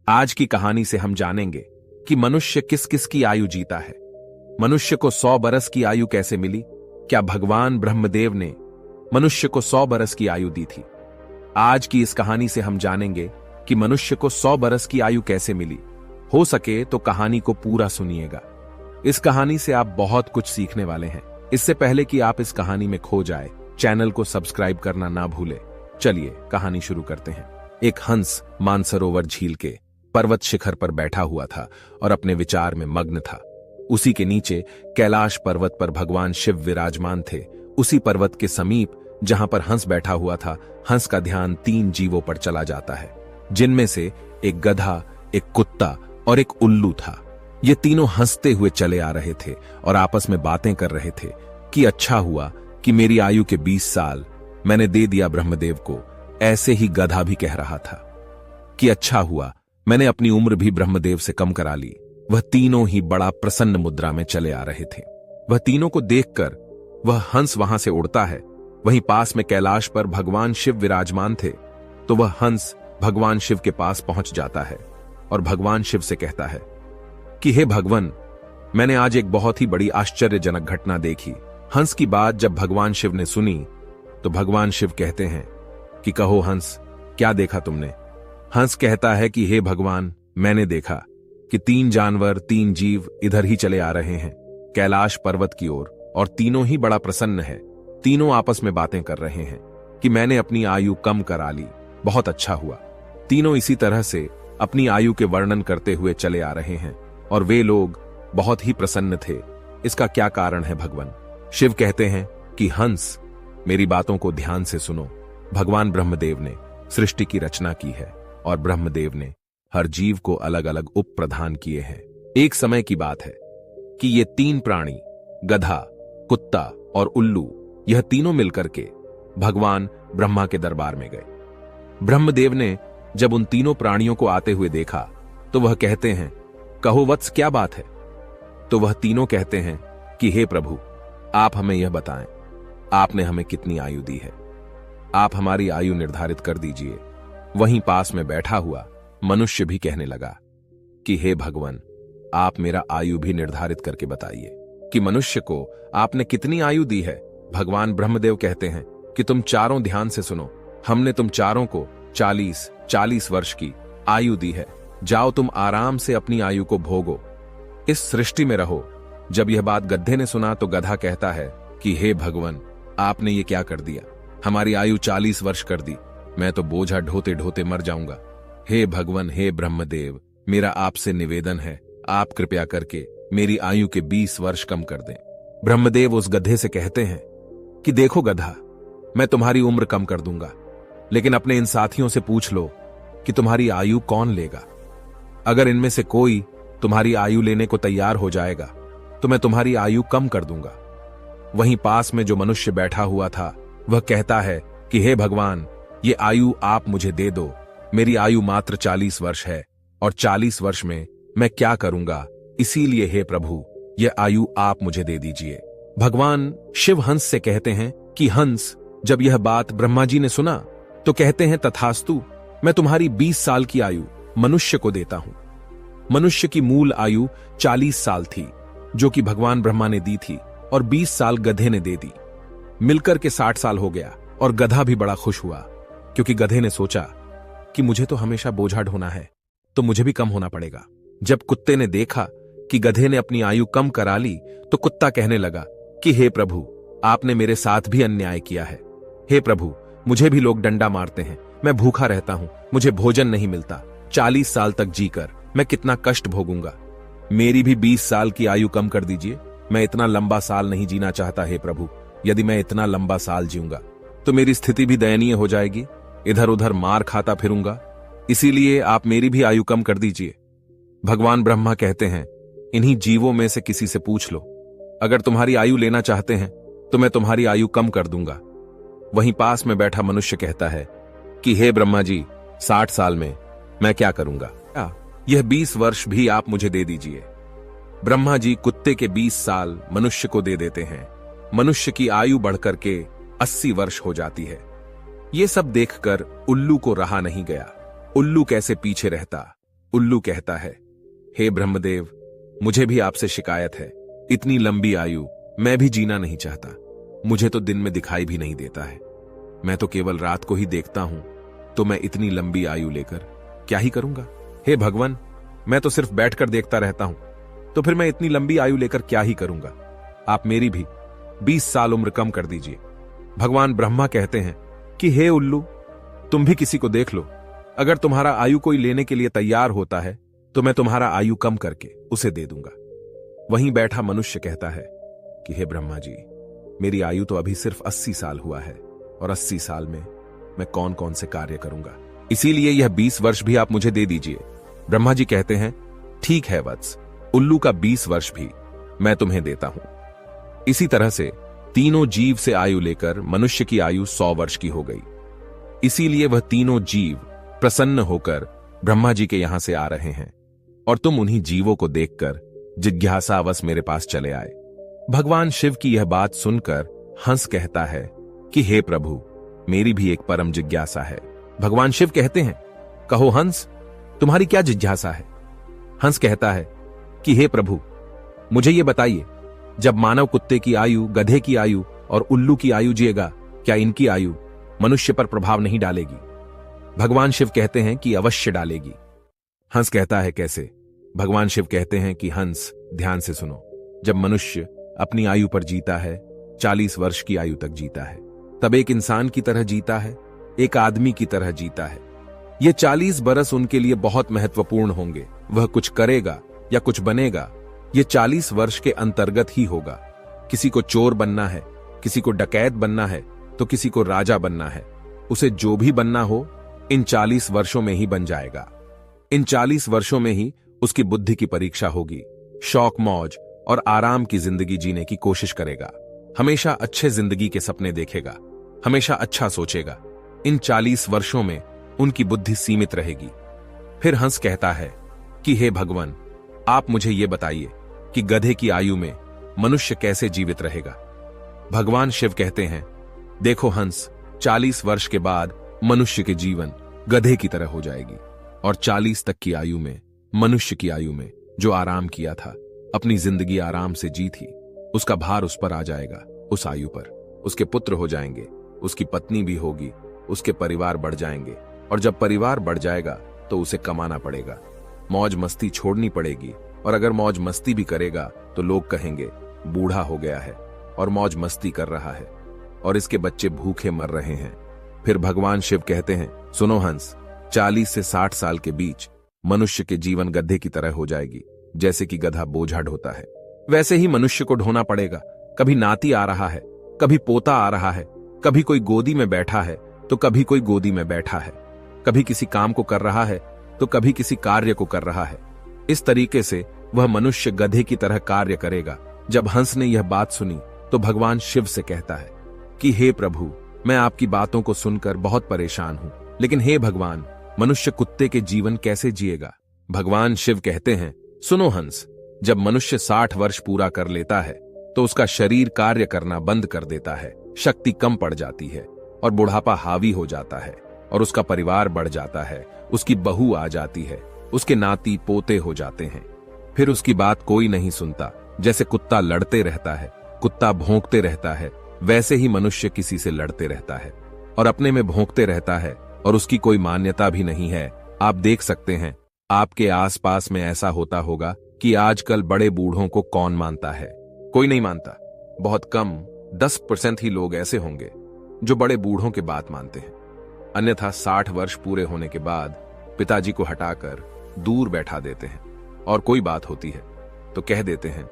आज की कहानी से हम जानेंगे कि मनुष्य किस किस की आयु जीता है। मनुष्य को 100 बरस की आयु कैसे मिली? क्या भगवान ब्रह्मदेव ने मनुष्य को 100 बरस की आयु दी थी? आज की इस कहानी से हम जानेंगे कि मनुष्य को 100 बरस की आयु कैसे मिली। हो सके तो कहानी को पूरा सुनिएगा। इस कहानी से आप बहुत कुछ सीखने वाले हैं। इससे पहले कि आप इस कहानी में खो जाए, चैनल को सब्सक्राइब करना ना भूले। चलिए कहानी शुरू करते हैं। एक हंस मानसरोवर झील के पर्वत शिखर पर बैठा हुआ था और अपने विचार में मग्न था। उसी के नीचे कैलाश पर्वत पर भगवान शिव विराजमान थे। उसी पर्वत के समीप जहां पर हंस बैठा हुआ था, हंस का ध्यान 3 जीवों पर चला जाता है, जिनमें से एक गधा, एक कुत्ता और एक उल्लू था। ये तीनों हंसते हुए चले आ रहे थे और आपस में बातें कर रहे थे कि अच्छा हुआ कि मेरी आयु के 20 साल मैंने दे दिया ब्रह्मदेव को। ऐसे ही गधा भी कह रहा था कि अच्छा हुआ मैंने अपनी उम्र भी ब्रह्मदेव से कम करा ली। वह तीनों ही बड़ा प्रसन्न मुद्रा में चले आ रहे थे। वह तीनों को देखकर वह हंस वहां से उड़ता है। वहीं पास में कैलाश पर भगवान शिव विराजमान थे, तो वह हंस भगवान शिव के पास पहुंच जाता है और भगवान शिव से कहता है कि हे भगवान, मैंने आज एक बहुत ही बड़ी आश्चर्यजनक घटना देखी। हंस की बात जब भगवान शिव ने सुनी तो भगवान शिव कहते हैं कि कहो हंस, क्या देखा तुमने? हंस कहता है कि हे भगवान, मैंने देखा कि 3 जानवर, 3 जीव इधर ही चले आ रहे हैं कैलाश पर्वत की ओर, और तीनों ही बड़ा प्रसन्न है। तीनों आपस में बातें कर रहे हैं कि मैंने अपनी आयु कम करा ली, बहुत अच्छा हुआ। तीनों इसी तरह से अपनी आयु के वर्णन करते हुए चले आ रहे हैं और वे लोग बहुत ही प्रसन्न थे। इसका क्या कारण है भगवान? शिव कहते हैं कि हंस, मेरी बातों को ध्यान से सुनो। भगवान ब्रह्मदेव ने सृष्टि की रचना की है और ब्रह्मदेव ने हर जीव को अलग अलग उप प्रदान किए हैं। एक समय की बात है कि ये 3 प्राणी, गधा, कुत्ता और उल्लू, यह तीनों मिलकर के भगवान ब्रह्मा के दरबार में गए। ब्रह्मदेव ने जब उन तीनों प्राणियों को आते हुए देखा तो वह कहते हैं, कहो वत्स, क्या बात है? तो वह तीनों कहते हैं कि हे प्रभु, आप हमें यह बताएं, आपने हमें कितनी आयु दी है? आप हमारी आयु निर्धारित कर दीजिए। वहीं पास में बैठा हुआ मनुष्य भी कहने लगा कि हे भगवान, आप मेरा आयु भी निर्धारित करके बताइए कि मनुष्य को आपने कितनी आयु दी है। भगवान ब्रह्मदेव कहते हैं कि तुम चारों ध्यान से सुनो। हमने तुम चारों को 40 वर्ष की आयु दी है। जाओ तुम आराम से अपनी आयु को भोगो, इस सृष्टि में रहो। जब यह बात गधे ने सुना तो गधा कहता है कि हे भगवान, आपने ये क्या कर दिया? हमारी आयु 40 वर्ष कर दी। मैं तो बोझा ढोते ढोते मर जाऊंगा। हे भगवान, हे ब्रह्मदेव, मेरा आपसे निवेदन है, आप कृपया करके मेरी आयु के 20 वर्ष कम कर दें। ब्रह्मदेव उस गधे से कहते हैं कि देखो गधा, मैं तुम्हारी उम्र कम कर दूंगा, लेकिन अपने इन साथियों से पूछ लो कि तुम्हारी आयु कौन लेगा। अगर इनमें से कोई तुम्हारी आयु लेने को तैयार हो जाएगा तो मैं तुम्हारी आयु कम कर दूंगा। वहीं पास में जो मनुष्य बैठा हुआ था वह कहता है कि हे भगवान, ये आयु आप मुझे दे दो। मेरी आयु मात्र 40 वर्ष है और 40 वर्ष में मैं क्या करूंगा? इसीलिए हे प्रभु, यह आयु आप मुझे दे दीजिए। भगवान शिव हंस से कहते हैं कि हंस, जब यह बात ब्रह्मा जी ने सुना तो कहते हैं तथास्तु, मैं तुम्हारी 20 साल की आयु मनुष्य को देता हूं। मनुष्य की मूल आयु 40 साल थी, जो कि भगवान ब्रह्मा ने दी थी, और 20 साल गधे ने दे दी। मिलकर के 60 साल हो गया और गधा भी बड़ा खुश हुआ, क्योंकि गधे ने सोचा कि मुझे तो हमेशा बोझा ढोना है, तो मुझे भी कम होना पड़ेगा। जब कुत्ते ने देखा कि गधे ने अपनी आयु कम करा ली तो कुत्ता कहने लगा कि हे प्रभु, आपने मेरे साथ भी अन्याय किया है। हे प्रभु, मुझे भी लोग डंडा मारते हैं, मैं भूखा रहता हूं, मुझे भोजन नहीं मिलता। 40 साल तक जीकर मैं कितना कष्ट भोगूंगा। मेरी भी 20 साल की आयु कम कर दीजिए। मैं इतना लंबा साल नहीं जीना चाहता हे प्रभु। यदि मैं इतना लंबा साल जीऊंगा तो मेरी स्थिति भी दयनीय हो जाएगी, इधर उधर मार खाता फिरूंगा। इसीलिए आप मेरी भी आयु कम कर दीजिए। भगवान ब्रह्मा कहते हैं, इन्हीं जीवों में से किसी से पूछ लो, अगर तुम्हारी आयु लेना चाहते हैं तो मैं तुम्हारी आयु कम कर दूंगा। वहीं पास में बैठा मनुष्य कहता है कि हे ब्रह्मा जी, 60 साल में मैं क्या करूंगा? यह 20 वर्ष भी आप मुझे दे दीजिए। ब्रह्मा जी कुत्ते के 20 साल मनुष्य को दे देते हैं। मनुष्य की आयु बढ़कर के 80 वर्ष हो जाती है। ये सब देखकर उल्लू को रहा नहीं गया। उल्लू कैसे पीछे रहता उल्लू कहता है, हे ब्रह्मदेव, मुझे भी आपसे शिकायत है। इतनी लंबी आयु मैं भी जीना नहीं चाहता। मुझे तो दिन में दिखाई भी नहीं देता है। मैं तो केवल रात को ही देखता हूं। तो मैं इतनी लंबी आयु लेकर क्या ही करूंगा? हे भगवान, मैं तो सिर्फ बैठकर देखता रहता हूं, तो फिर मैं इतनी लंबी आयु लेकर क्या ही करूंगा? आप मेरी भी 20 साल उम्र कम कर दीजिए। भगवान ब्रह्मा कहते हैं कि हे उल्लू, तुम भी किसी को देख लो। अगर तुम्हारा आयु कोई लेने के लिए तैयार होता है तो मैं तुम्हारा आयु कम करके उसे दे दूंगा। वहीं बैठा मनुष्य कहता है कि हे ब्रह्मा जी, मेरी आयु तो अभी सिर्फ 80 साल हुआ है और 80 साल में मैं कौन कौन से कार्य करूंगा, इसीलिए यह 20 वर्ष भी आप मुझे दे दीजिए। ब्रह्मा जी कहते हैं, ठीक है वत्स, उल्लू का 20 वर्ष भी मैं तुम्हें देता हूं। इसी तरह से तीनों जीव से आयु लेकर मनुष्य की आयु 100 वर्ष की हो गई। इसीलिए वह तीनों जीव प्रसन्न होकर ब्रह्मा जी के यहां से आ रहे हैं और तुम उन्हीं जीवों को देखकर जिज्ञासावश मेरे पास चले आए। भगवान शिव की यह बात सुनकर हंस कहता है कि हे प्रभु, मेरी भी एक परम जिज्ञासा है। भगवान शिव कहते हैं, कहो हंस, तुम्हारी क्या जिज्ञासा है? हंस कहता है कि हे प्रभु, मुझे यह बताइए, जब मानव कुत्ते की आयु, गधे की आयु और उल्लू की आयु जिएगा, क्या इनकी आयु मनुष्य पर प्रभाव नहीं डालेगी? भगवान शिव कहते हैं कि अवश्य डालेगी। हंस कहता है, कैसे? भगवान शिव कहते हैं कि हंस, ध्यान से सुनो। जब मनुष्य अपनी आयु पर जीता है, 40 वर्ष की आयु तक जीता है, तब एक इंसान की तरह जीता है, एक आदमी की तरह जीता है। ये 40 बरस उनके लिए बहुत महत्वपूर्ण होंगे। वह कुछ करेगा या कुछ बनेगा, ये 40 वर्ष के अंतर्गत ही होगा। किसी को चोर बनना है, किसी को डकैत बनना है, तो किसी को राजा बनना है। उसे जो भी बनना हो, इन 40 वर्षों में ही बन जाएगा। इन 40 वर्षों में ही उसकी बुद्धि की परीक्षा होगी। शौक, मौज और आराम की जिंदगी जीने की कोशिश करेगा। हमेशा अच्छे जिंदगी के सपने देखेगा, हमेशा अच्छा सोचेगा। इन 40 वर्षों में उनकी बुद्धि सीमित रहेगी। फिर हंस कहता है कि हे भगवान, आप मुझे यह बताइए कि गधे की आयु में मनुष्य कैसे जीवित रहेगा? भगवान शिव कहते हैं, देखो हंस, 40 वर्ष के बाद मनुष्य के जीवन गधे की तरह हो जाएगी और 40 तक की आयु में, मनुष्य की आयु में जो आराम किया था, अपनी जिंदगी आराम से जी थी, उसका भार उस पर आ जाएगा। उस आयु पर उसके पुत्र हो जाएंगे, उसकी पत्नी भी होगी, उसके परिवार बढ़ जाएंगे और जब परिवार बढ़ जाएगा तो उसे कमाना पड़ेगा, मौज मस्ती छोड़नी पड़ेगी। और अगर मौज मस्ती भी करेगा तो लोग कहेंगे बूढ़ा हो गया है और मौज मस्ती कर रहा है और इसके बच्चे भूखे मर रहे हैं। फिर भगवान शिव कहते हैं, सुनो हंस, 40 से 60 साल के बीच मनुष्य के जीवन गधे की तरह हो जाएगी। जैसे कि गधा बोझा ढोता है, वैसे ही मनुष्य को ढोना पड़ेगा। कभी नाती आ रहा है, कभी पोता आ रहा है, कभी कोई गोदी में बैठा है तो कभी कोई गोदी में बैठा है, कभी किसी काम को कर रहा है तो कभी किसी कार्य को कर रहा है। इस तरीके से वह मनुष्य गधे की तरह कार्य करेगा। जब हंस ने यह बात सुनी तो भगवान शिव से कहता है कि हे प्रभु, मैं आपकी बातों को सुनकर बहुत परेशान हूं, लेकिन हे भगवान, मनुष्य कुत्ते के जीवन कैसे जिएगा? भगवान शिव कहते हैं, सुनो हंस, जब मनुष्य 60 वर्ष पूरा कर लेता है तो उसका शरीर कार्य करना बंद कर देता है, शक्ति कम पड़ जाती है और बुढ़ापा हावी हो जाता है और उसका परिवार बढ़ जाता है, उसकी बहू आ जाती है, उसके नाती पोते हो जाते हैं। फिर उसकी बात कोई नहीं सुनता। जैसे कुत्ता लड़ते रहता है, कुत्ता भौंकते रहता है, वैसे ही मनुष्य किसी से लड़ते रहता है और अपने में भौंकते रहता है और उसकी कोई मान्यता भी नहीं है। आप देख सकते हैं, आपके आसपास में ऐसा होता होगा कि आजकल बड़े बूढ़ों को कौन मानता है? कोई नहीं मानता। बहुत कम 10% ही लोग ऐसे होंगे जो बड़े बूढ़ों की बात मानते हैं। अन्यथा 60 वर्ष पूरे होने के बाद पिताजी को हटाकर दूर बैठा देते हैं और कोई बात होती है तो कह देते हैं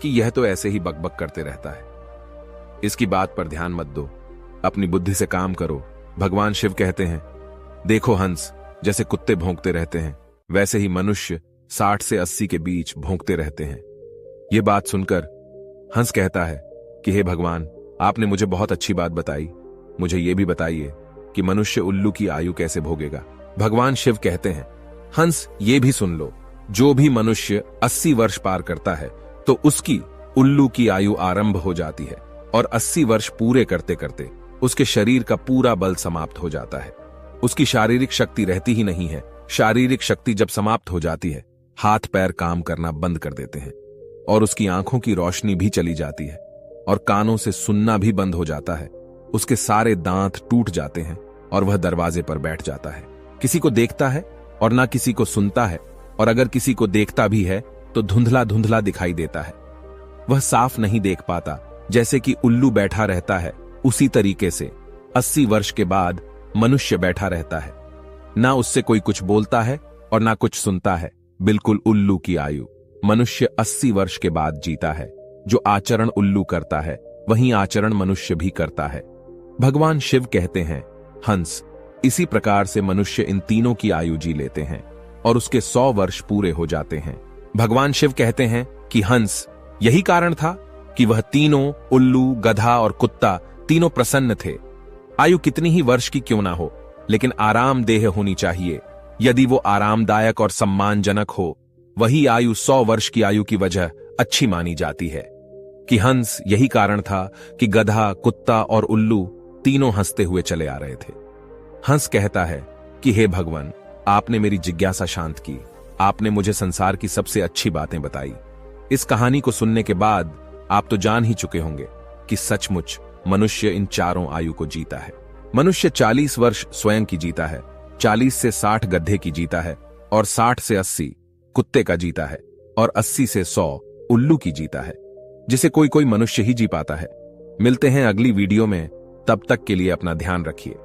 कि यह तो ऐसे ही बकबक करते रहता है, इसकी बात पर ध्यान मत दो, अपनी बुद्धि से काम करो। भगवान शिव कहते हैं, देखो हंस, जैसे कुत्ते भौंकते रहते हैं वैसे ही मनुष्य 60 से 80 के बीच भौंकते रहते हैं। यह बात सुनकर हंस कहता है कि हे भगवान, आपने मुझे बहुत अच्छी बात बताई, मुझे यह भी बताइए कि मनुष्य उल्लू की आयु कैसे भोगेगा? भगवान शिव कहते हैं, हंस, ये भी सुन लो, जो भी मनुष्य 80 वर्ष पार करता है तो उसकी उल्लू की आयु आरंभ हो जाती है और 80 वर्ष पूरे करते करते उसके शरीर का पूरा बल समाप्त हो जाता है। उसकी शारीरिक शक्ति रहती ही नहीं है, शारीरिक शक्ति जब समाप्त हो जाती है, हाथ पैर काम करना बंद कर देते हैं और उसकी आंखों की रोशनी भी चली जाती है और कानों से सुनना भी बंद हो जाता है। उसके सारे दांत टूट जाते हैं और वह दरवाजे पर बैठ जाता है। किसी को देखता है और ना किसी को सुनता है, और अगर किसी को देखता भी है तो धुंधला धुंधला दिखाई देता है। वह साफ नहीं देख पाता, जैसे कि उल्लू बैठा रहता है उसी तरीके से 80 वर्ष के बाद मनुष्य बैठा रहता है। ना उससे कोई कुछ बोलता है और ना कुछ सुनता है, बिल्कुल उल्लू की आयु। मनुष्य 80 वर्ष के बाद जीता है। जो आचरण उल्लू करता है वही आचरण मनुष्य भी करता है। भगवान शिव कहते हैं, हंस, इसी प्रकार से मनुष्य इन तीनों की आयु जी लेते हैं और उसके 100 वर्ष पूरे हो जाते हैं। भगवान शिव कहते हैं कि हंस, यही कारण था कि वह तीनों, उल्लू, गधा और कुत्ता, तीनों प्रसन्न थे। आयु कितनी ही वर्ष की क्यों ना हो, लेकिन आरामदेह होनी चाहिए। यदि वो आरामदायक और सम्मानजनक हो, वही आयु 100 वर्ष की आयु की वजह अच्छी मानी जाती है। कि हंस, यही कारण था कि गधा, कुत्ता और उल्लू तीनों हंसते हुए चले आ रहे थे। हंस कहता है कि हे भगवान, आपने मेरी जिज्ञासा शांत की, आपने मुझे संसार की सबसे अच्छी बातें बताई। इस कहानी को सुनने के बाद आप तो जान ही चुके होंगे कि सचमुच मनुष्य इन चारों आयु को जीता है। मनुष्य 40 वर्ष स्वयं की जीता है, 40 से 60 गधे की जीता है, और 60 से 80 कुत्ते का जीता है, और 80 से 100 उल्लू की जीता है, जिसे कोई कोई मनुष्य ही जी पाता है। मिलते हैं अगली वीडियो में, तब तक के लिए अपना ध्यान रखिए।